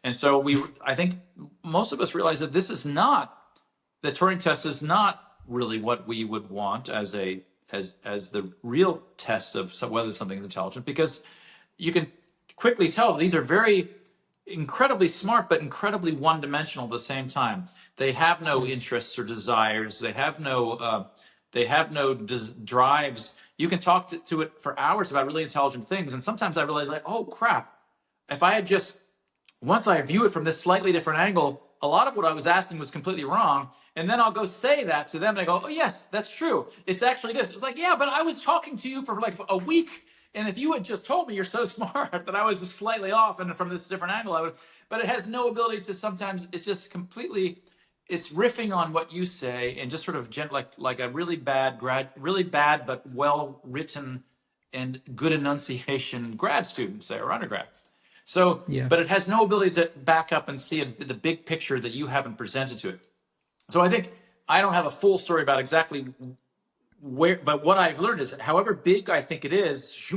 And so I think most of us realize that the Turing test is not really what we would want as the real test of whether something's intelligent, because you can quickly tell these are very incredibly smart, but incredibly one-dimensional at the same time. They have no interests or desires. They have no drives. You can talk to it for hours about really intelligent things, and sometimes I realize, like, oh crap, if I had just once I view it from this slightly different angle, a lot of what I was asking was completely wrong. And then I'll go say that to them. And I go, oh, yes, that's true. It's actually this. It's like, yeah, but I was talking to you for like a week. And if you had just told me you're so smart that I was just slightly off and from this different angle, I would, but it has no ability to sometimes, it's just completely, it's riffing on what you say and just sort of like a really bad but well written and good enunciation grad student, say, or undergrad. So, Yeah. but it has no ability to back up and see the big picture that you haven't presented to it. So I think I don't have a full story about exactly where, but what I've learned is, however big I think it is,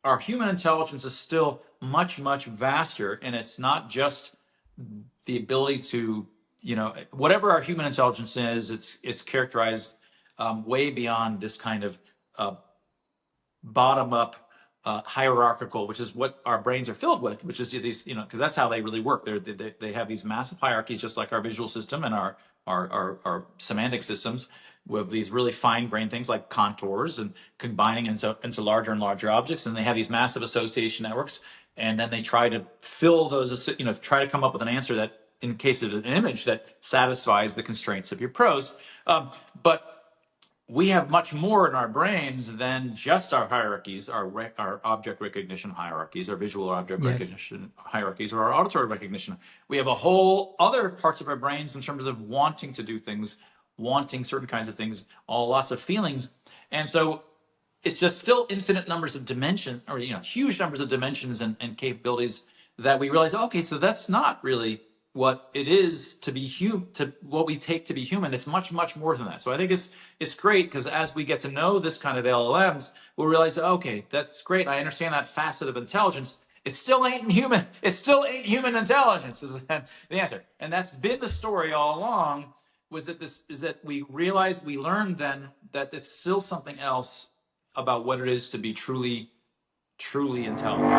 our human intelligence is still much, much vaster. And it's not just the ability to, whatever our human intelligence is, it's characterized way beyond this kind of bottom up hierarchical, which is what our brains are filled with, which is these, because that's how they really work. They have these massive hierarchies, just like our visual system and our semantic systems, with these really fine-grained things like contours and combining into larger and larger objects. And they have these massive association networks. And then they try to fill those, try to come up with an answer that, in case of an image, that satisfies the constraints of your prose. But we have much more in our brains than just our hierarchies, our object recognition hierarchies, our visual object recognition hierarchies, or our auditory recognition. We have a whole other parts of our brains in terms of wanting to do things, wanting certain kinds of things, lots of feelings. And so it's just still infinite numbers of dimension, or huge numbers of dimensions and capabilities that we realize, okay, so that's not really what it is to be human, to what we take to be human. It's much, much more than that. So I think it's great, because as we get to know this kind of LLMs, we'll realize, okay, that's great. I understand that facet of intelligence. It still ain't human. It still ain't human intelligence is the answer. And that's been the story all along, that we realized, we learned then that it's still something else about what it is to be truly, truly intelligent.